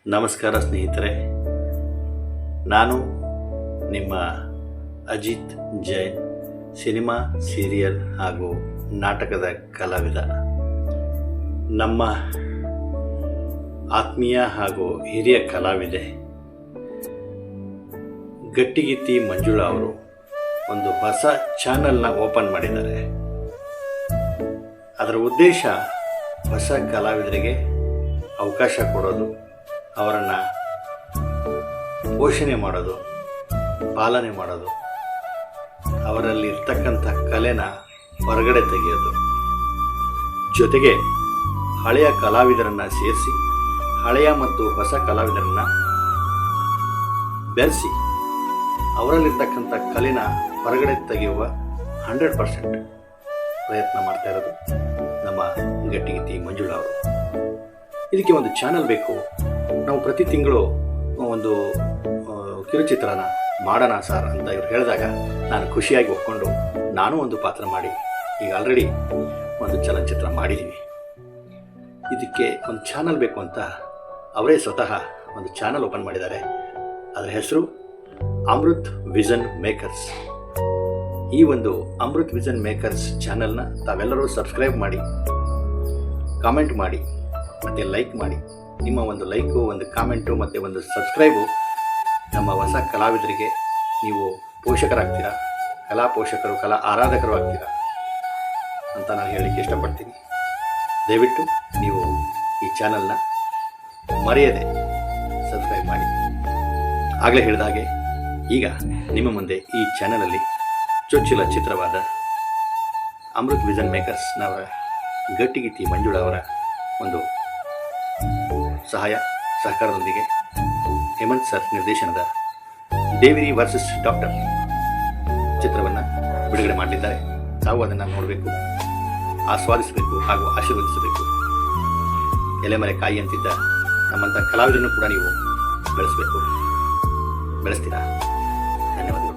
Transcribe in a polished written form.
ನಮಸ್ಕಾರ ಸ್ನೇಹಿತರೆ, ನಾನು ನಿಮ್ಮ ಅಜಿತ್ ಜೈನ್, ಸಿನಿಮಾ, ಸೀರಿಯಲ್ ಹಾಗೂ ನಾಟಕದ ಕಲಾವಿದ. ನಮ್ಮ ಆತ್ಮೀಯ ಹಾಗೂ ಹಿರಿಯ ಕಲಾವಿದೆ ಗಟ್ಟಿಗಿತ್ತಿ ಮಂಜುಳಾ ಅವರು ಒಂದು ಹೊಸ ಚಾನಲ್ನ ಓಪನ್ ಮಾಡಿದ್ದಾರೆ. ಅದರ ಉದ್ದೇಶ ಹೊಸ ಕಲಾವಿದರಿಗೆ ಅವಕಾಶ ಕೊಡೋದು, ಅವರನ್ನು ಪೋಷಣೆ ಮಾಡೋದು, ಪಾಲನೆ ಮಾಡೋದು, ಅವರಲ್ಲಿ ಇರ್ತಕ್ಕಂಥ ಕಲೆನ ಹೊರಗಡೆ ತೆಗೆಯೋದು, ಜೊತೆಗೆ ಹಳೆಯ ಕಲಾವಿದರನ್ನು ಸೇರಿಸಿ ಹಳೆಯ ಮತ್ತು ಹೊಸ ಕಲಾವಿದರನ್ನು ಬೆರೆಸಿ ಅವರಲ್ಲಿರ್ತಕ್ಕಂಥ ಕಲೆನ ಹೊರಗಡೆ ತೆಗೆಯುವ 100% ಪ್ರಯತ್ನ ಮಾಡ್ತಾ ಇರೋದು ನಮ್ಮ ಗಟ್ಟಿಗಿತ್ತಿ ಮಂಜುಳಾ ಅವರು. ಇದಕ್ಕೆ ಒಂದು ಚಾನಲ್ ಬೇಕು. ನಾವು ಪ್ರತಿ ತಿಂಗಳು ಒಂದು ಕಿರುಚಿತ್ರನ ಮಾಡೋಣ ಸರ್ ಅಂತ ಇವ್ರು ಹೇಳಿದಾಗ ನಾನು ಖುಷಿಯಾಗಿ ಒಪ್ಕೊಂಡು ನಾನು ಒಂದು ಪಾತ್ರ ಮಾಡಿ ಈಗ ಆಲ್ರೆಡಿ ಒಂದು ಚಲನಚಿತ್ರ ಮಾಡಿದ್ದೀವಿ. ಇದಕ್ಕೆ ಒಂದು ಚಾನಲ್ ಬೇಕು ಅಂತ ಅವರೇ ಸ್ವತಃ ಒಂದು ಚಾನಲ್ ಓಪನ್ ಮಾಡಿದ್ದಾರೆ. ಅದರ ಹೆಸರು ಅಮೃತ್ ವಿಷನ್ ಮೇಕರ್ಸ್. ಈ ಒಂದು ಅಮೃತ್ ವಿಷನ್ ಮೇಕರ್ಸ್ ಚಾನಲ್ನ ತಾವೆಲ್ಲರೂ ಸಬ್ಸ್ಕ್ರೈಬ್ ಮಾಡಿ, ಕಾಮೆಂಟ್ ಮಾಡಿ ಮತ್ತು ಲೈಕ್ ಮಾಡಿ. ನಿಮ್ಮ ಒಂದು ಲೈಕು, ಒಂದು ಕಾಮೆಂಟು ಮತ್ತು ಒಂದು ಸಬ್ಸ್ಕ್ರೈಬು ನಮ್ಮ ಹೊಸ ಕಲಾವಿದರಿಗೆ ನೀವು ಪೋಷಕರಾಗ್ತೀರಾ, ಕಲಾ ಪೋಷಕರು, ಕಲಾ ಆರಾಧಕರು ಆಗ್ತೀರಾ ಅಂತ ನಾನು ಹೇಳಲಿಕ್ಕೆ ಇಷ್ಟಪಡ್ತೀನಿ. ದಯವಿಟ್ಟು ನೀವು ಈ ಚಾನಲ್ನ ಮರೆಯದೆ ಸಬ್ಸ್ಕ್ರೈಬ್ ಮಾಡಿ. ಆಗಲೇ ಹೇಳಿದ ಹಾಗೆ ಈಗ ನಿಮ್ಮ ಮುಂದೆ ಈ ಚಾನಲಲ್ಲಿ ಚೊಚ್ಚಲ ಚಿತ್ರವಾದ ಅಮೃತ್ ವಿಷನ್ ಮೇಕರ್ಸ್ನವರ ಗಟ್ಟಿಗಿತ್ತಿ ಮಂಜುಳಾ ಅವರ ಒಂದು ಸಹಕಾರದೊಂದಿಗೆ ಹೇಮಂತ್ ಸರ್ ನಿರ್ದೇಶನದ ದೇವಿರಿ ವರ್ಸಸ್ ಡಾಕ್ಟರ್ ಚಿತ್ರವನ್ನು ಬಿಡುಗಡೆ ಮಾಡಲಿದ್ದಾರೆ. ತಾವು ಅದನ್ನು ನೋಡಬೇಕು, ಆಸ್ವಾದಿಸಬೇಕು ಹಾಗೂ ಆಶೀರ್ವದಿಸಬೇಕು. ಎಲೆಮರೆ ಕಾಯಿ ಅಂತಿದ್ದ ನಮ್ಮಂಥ ಕಲಾವಿದರನ್ನು ಕೂಡ ನೀವು ಬೆಳೆಸಬೇಕು. ಬೆಳೆಸ್ತೀರಾ? ಧನ್ಯವಾದ.